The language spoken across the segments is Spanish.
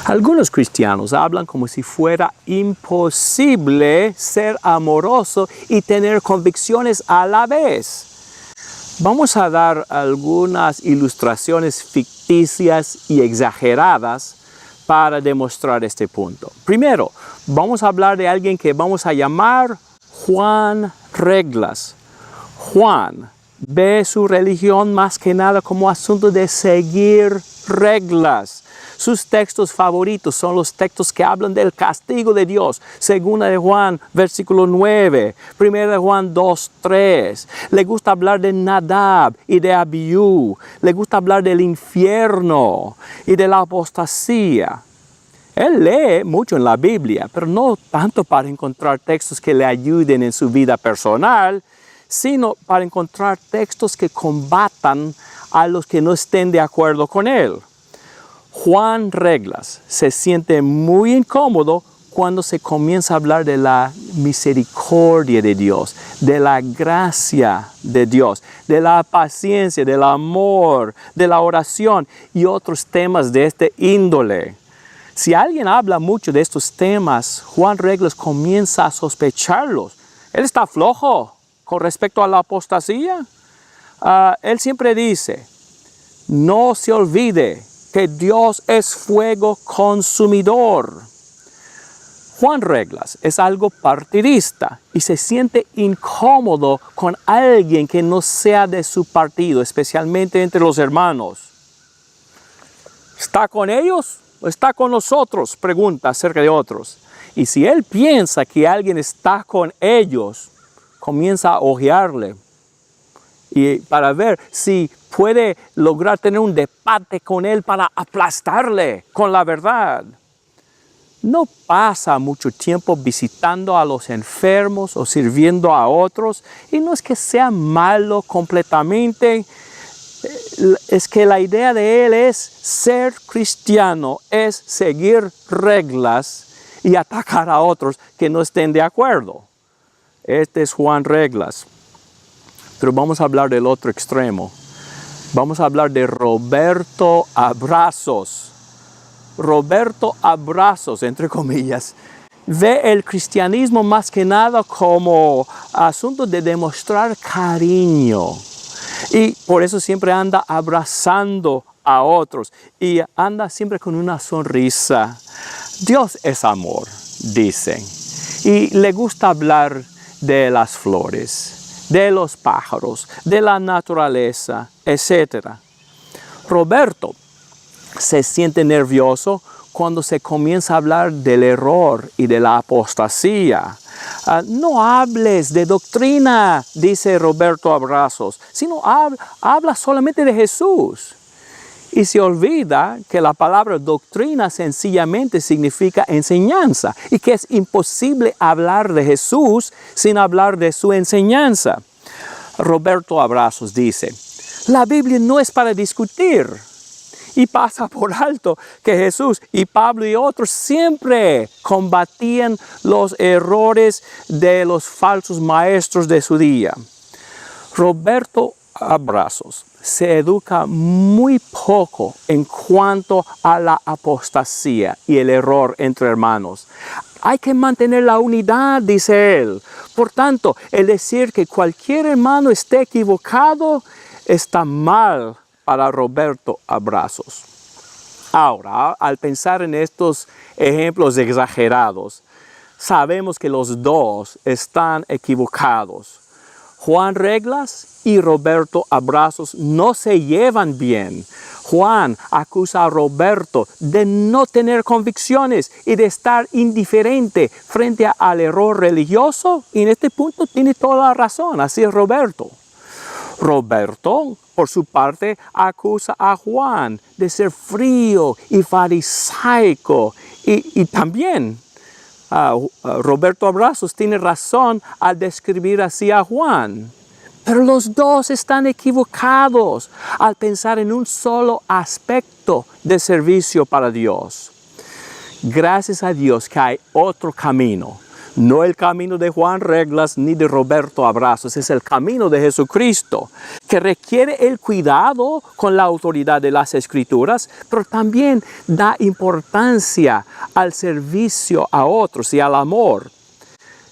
Algunos cristianos hablan como si fuera imposible ser amoroso y tener convicciones a la vez. Vamos a dar algunas ilustraciones ficticias y exageradas para demostrar este punto. Primero, vamos a hablar de alguien que vamos a llamar Juan Reglas. Juan ve su religión más que nada como asunto de seguir reglas. Sus textos favoritos son los textos que hablan del castigo de Dios. Segunda de Juan, versículo 9. Primera de Juan 2, 3. Le gusta hablar de Nadab y de Abiú. Le gusta hablar del infierno y de la apostasía. Él lee mucho en la Biblia, pero no tanto para encontrar textos que le ayuden en su vida personal, sino para encontrar textos que combatan a los que no estén de acuerdo con él. Juan Reglas se siente muy incómodo cuando se comienza a hablar de la misericordia de Dios, de la gracia de Dios, de la paciencia, del amor, de la oración y otros temas de este índole. Si alguien habla mucho de estos temas, Juan Reglas comienza a sospecharlos. Él está flojo con respecto a la apostasía. Él siempre dice, no se olvide que Dios es fuego consumidor. Juan Reglas es algo partidista y se siente incómodo con alguien que no sea de su partido, especialmente entre los hermanos. ¿Está con ellos o está con nosotros? Pregunta acerca de otros. Y si él piensa que alguien está con ellos, comienza a ojearle y para ver si puede lograr tener un debate con él para aplastarle con la verdad. No pasa mucho tiempo visitando a los enfermos o sirviendo a otros, y no es que sea malo completamente, es que la idea de él es ser cristiano, es seguir reglas y atacar a otros que no estén de acuerdo. Este es Juan Reglas. Pero vamos a hablar del otro extremo. Vamos a hablar de Roberto Abrazos. Roberto Abrazos, entre comillas, ve el cristianismo más que nada como asunto de demostrar cariño. Y por eso siempre anda abrazando a otros y anda siempre con una sonrisa. Dios es amor, dicen. Y le gusta hablar de las flores, de los pájaros, de la naturaleza, etc. Roberto se siente nervioso cuando se comienza a hablar del error y de la apostasía. No hables de doctrina, dice Roberto Abrazos, sino habla solamente de Jesús. Y se olvida que la palabra doctrina sencillamente significa enseñanza y que es imposible hablar de Jesús sin hablar de su enseñanza. Roberto Abrazos dice, la Biblia no es para discutir, y pasa por alto que Jesús y Pablo y otros siempre combatían los errores de los falsos maestros de su día. Roberto Abrazos se educa muy poco en cuanto a la apostasía y el error entre hermanos. Hay que mantener la unidad, dice él. Por tanto, el decir que cualquier hermano esté equivocado está mal para Roberto Abrazos. Ahora, al pensar en estos ejemplos exagerados, sabemos que los dos están equivocados. Juan Reglas y Roberto Abrazos no se llevan bien. Juan acusa a Roberto de no tener convicciones y de estar indiferente frente al error religioso. Y en este punto tiene toda la razón, así es Roberto. Roberto, por su parte, acusa a Juan de ser frío y farisaico. Y también Roberto Abrazos tiene razón al describir así a Juan. Pero los dos están equivocados al pensar en un solo aspecto de servicio para Dios. Gracias a Dios que hay otro camino. No el camino de Juan Reglas ni de Roberto Abrazos, es el camino de Jesucristo, que requiere el cuidado con la autoridad de las Escrituras, pero también da importancia al servicio a otros y al amor.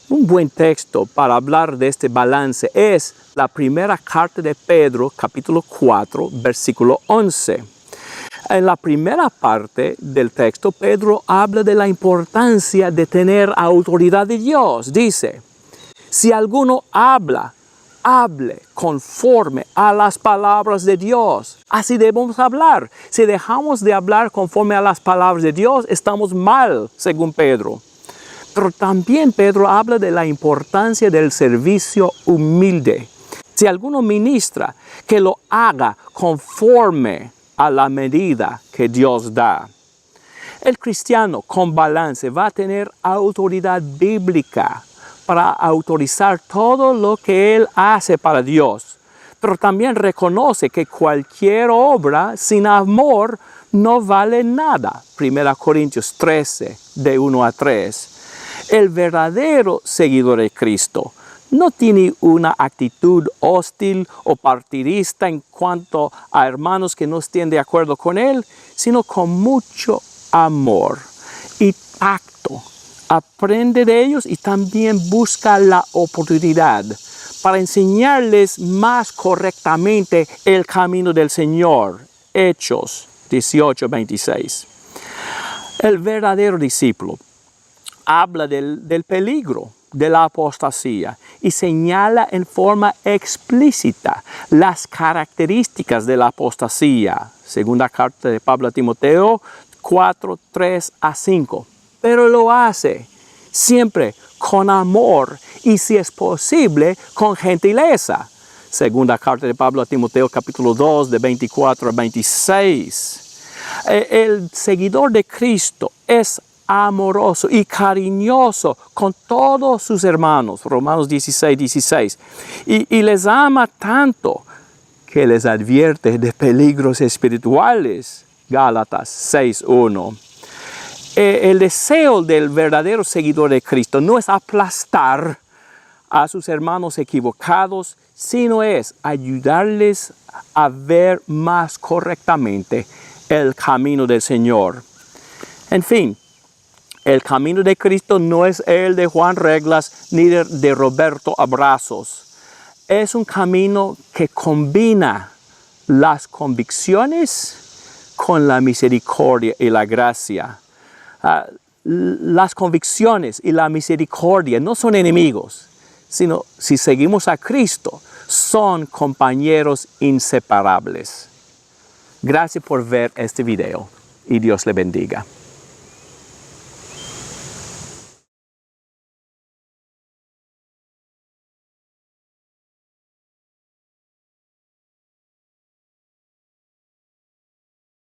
Un buen texto para hablar de este balance es la primera carta de Pedro, capítulo 4, versículo 11. En la primera parte del texto, Pedro habla de la importancia de tener autoridad de Dios. Dice, si alguno habla, hable conforme a las palabras de Dios. Así debemos hablar. Si dejamos de hablar conforme a las palabras de Dios, estamos mal, según Pedro. Pero también Pedro habla de la importancia del servicio humilde. Si alguno ministra, que lo haga conforme a la medida que Dios da. El cristiano con balance va a tener autoridad bíblica para autorizar todo lo que él hace para Dios. Pero también reconoce que cualquier obra sin amor no vale nada. 1 Corintios 13, de 1 a 3. El verdadero seguidor de Cristo no tiene una actitud hostil o partidista en cuanto a hermanos que no estén de acuerdo con él, sino con mucho amor y tacto. Aprende de ellos y también busca la oportunidad para enseñarles más correctamente el camino del Señor. Hechos 18:26. El verdadero discípulo habla del peligro de la apostasía y señala en forma explícita las características de la apostasía. Segunda carta de Pablo a Timoteo 4, 3 a 5. Pero lo hace siempre con amor y, si es posible, con gentileza. Segunda carta de Pablo a Timoteo capítulo 2 de 24 a 26. El seguidor de Cristo es amoroso y cariñoso con todos sus hermanos, Romanos 16, 16, y les ama tanto que les advierte de peligros espirituales, Gálatas 6, 1. El deseo del verdadero seguidor de Cristo no es aplastar a sus hermanos equivocados, sino es ayudarles a ver más correctamente el camino del Señor. En fin, el camino de Cristo no es el de Juan Reglas ni de Roberto Abrazos. Es un camino que combina las convicciones con la misericordia y la gracia. Las convicciones y la misericordia no son enemigos, sino, si seguimos a Cristo, son compañeros inseparables. Gracias por ver este video y Dios le bendiga.